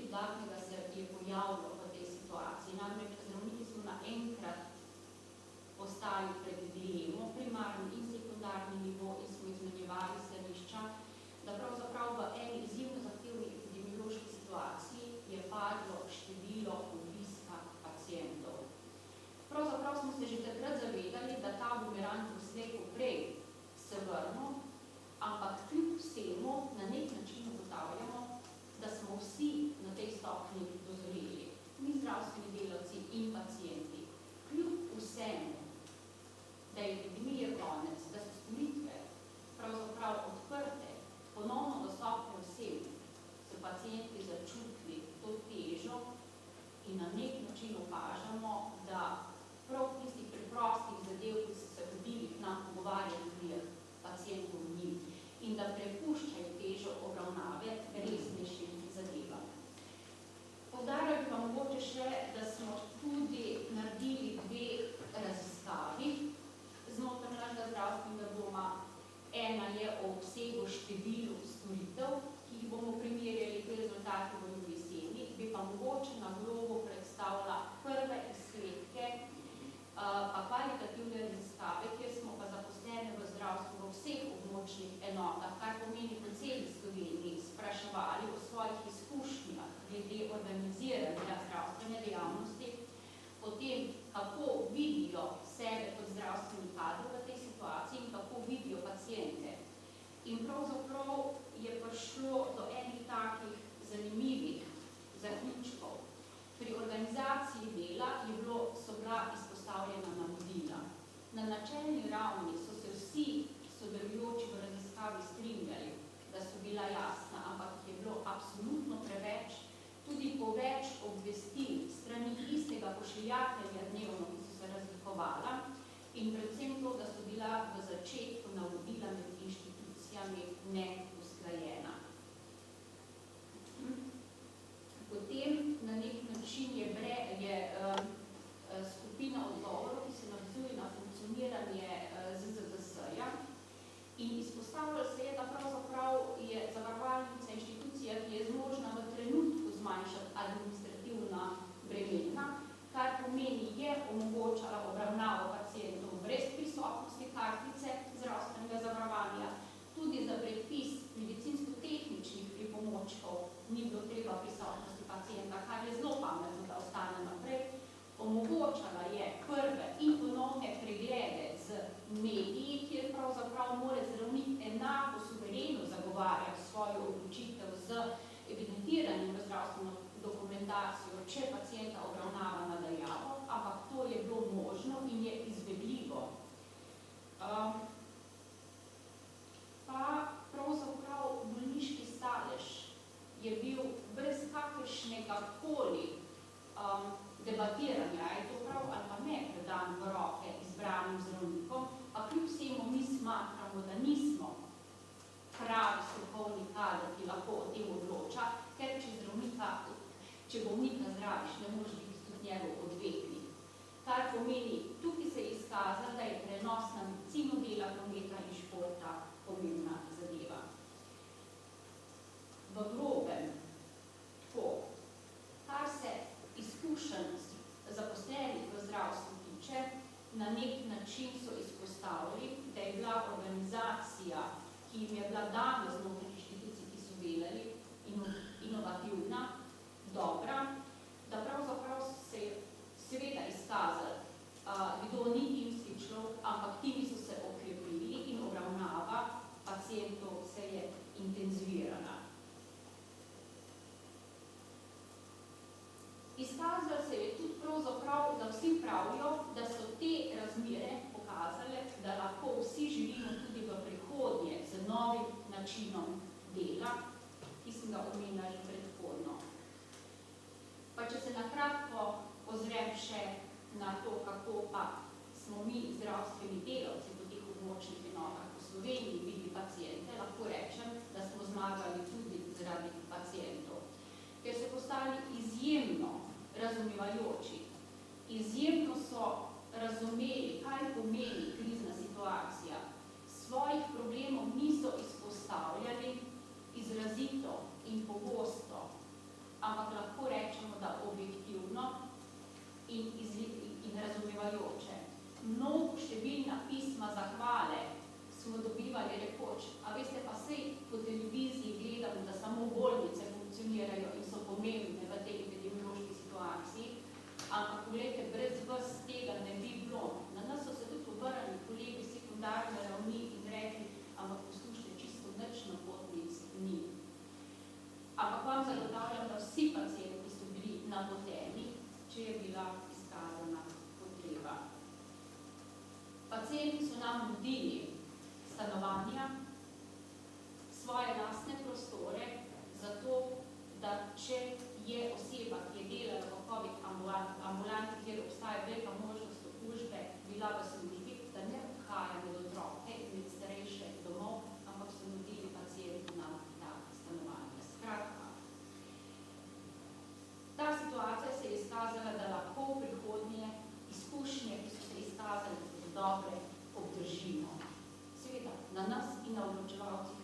dodatnega se je pojavilo v tej situaciji. Namreč zdravniki smo naenkrat postali pred dilemo, primarni in sekundarni nivo in smo izmenjevali stališča, da pravzaprav v eni izjemno zahtevni epidemiološki situaciji je padlo število obiska pacientov. Pravzaprav smo se že takrat zavedali, da ta bumerang bo slej poprej se vrnil, ampak kljub vsemu na nek način ugotavljamo, da smo vsi na tej stopnji dozoreli, mi zdravstveni delavci in pacienti. Kljub vsemu, da je epidemija konec, da so storitve pravzaprav odprte, ponovno dostopne vsem, so pacienti začutili to težo in na nek način opažamo, da prav tistih preprostih zadev, ki so se hodili k nam pogovarjati pacientov njim in da prepuščajo težo obravnave resnejšim zadevam. Poudarjam pa mogoče še, da smo tudi naredili 2 raziskavi znotraj našega zdravstvenega doma. Ena je o obsegu številu storitev, ki jih bomo primerjali, te rezultate bodo v jeseni, bi pa mogoče na globu predstavila prve izsledke pa kvalitativne raziskave, kjer smo pa zaposlene v zdravstvu v vseh območnih enotah, kar pomeni po celi Sloveniji, spraševali o svojih izkušnjah glede organiziranja zdravstvene dejavnosti, potem, kako vidijo sebe kot zdravstveni kader v tej situaciji in kako vidijo paciente. In pravzaprav je prišlo do enih takih zanimivih zaključkov. Pri organizaciji dela so bila izpostavljena navodila. Na načelni ravni so se vsi sodelujoči v raziskavi strinjali, da so bila jasna, ampak je bilo absolutno preveč, tudi po več obvestil strani istega pošiljatelja dnevno, ki so se razlikovala, in predvsem to, da so bila v začetku navodila med inštitucijami neusklajena. Potem na nek način je skupina odgovorov, ki se navzuje na funkcioniranje ZZZS-ja in izpostavljalo se je, da pravzaprav je zavarovalnica inštitucija, ki je zmožna v trenutku zmanjšati administrativna bremena, kar pomeni je omogočala obravnavo pacientov brez prisotnosti kartice zdravstvenega zavarovanja, tudi za predpis medicinsko-tehničnih pripomočkov ni bilo treba prisotnosti pacienta, kar je zelo pametno, da ostane naprej. Omogočala je prve in ponovne preglede z mediji, kjer pravzaprav mora zdravnik enako suvereno zagovarjati svojo odločitev z evidentiranjem v zdravstveno dokumentacijo, če pacienta obravnava nadaljavo, ampak to je bilo možno in je izvedljivo. Pa pravzaprav bolniški stalež je bil brez kakršnega koli debatiranja, je to prav ali pa ne predan v roke izbranim zdravnikom, pa kljub vsemu mi smatramo, da nismo pravi strokovni kader, ki lahko o tem odloča, ker če bolnika zdraviš, ne moreš biti tudi njegov odvetnik. Kar pomeni, tukaj se je izkazalo, da je prenos na medicino dela, prometa in športa pomembna zadeva. V grobem, kar se izkušenj zaposlenih v zdravstvu tiče, na nek način so izpostavili, da je bila organizacija, ki jim je bila dana znotraj inštitucij, ki so delali, inovativna, dobra, da pravzaprav se je seveda izkazali, kdo ni timski človek, ampak timi so se okrepili in obravnava pacientov se je intenzivirala. Izkazalo se je tudi pravzaprav, da vsi pravijo, da so te razmere pokazale, da lahko vsi živimo tudi v prihodnje z novim načinom dela, ki sem ga omenila že predhodno. Pa če se nakratko ozrem še na to, kako pa smo mi zdravstveni delavci po teh območnih enotah po Sloveniji videli paciente, lahko rečem, da smo zmagali tudi zaradi pacientov. Ker so postali izjemno razumevajoči, izjemno so razumeli, kaj pomeni krizna situacija. Svojih problemov niso izpostavljali izrazito in pogosto, ampak in razumevajoče. Mnogo številna pisma zahvale smo dobivali rekoč, a veste pa sej po televiziji gledamo, da samo bolnice funkcionirajo in so pomembne v tej epidemiološki situaciji, ampak poglejte, brez vas tega ne bi bilo. Na nas so se tudi obrali kolegi sekundarne ravni in rekli, ampak poslušajte, čisto nič napotnic ni. Ampak vam zagotavljam, da vsi pacienti so bili napoteni, če je bila izkazana potreba. Pacienti so nam nudili stanovanja, svoje lastne prostore, zato, da če je oseba, ki je delala v COVID ambulanti, kjer obstaja velika možnost okužbe, bila v službi, da ne odhaja med otroke, med starejše domov, ampak so nudili pacientu nam ta stanovanja. Skratka, ta situacija se je izkazala, da lahko v prihodnje izkušnje, ki so se izkazali kot dobre, obdržimo. Seveda, na nas in na odločevalcih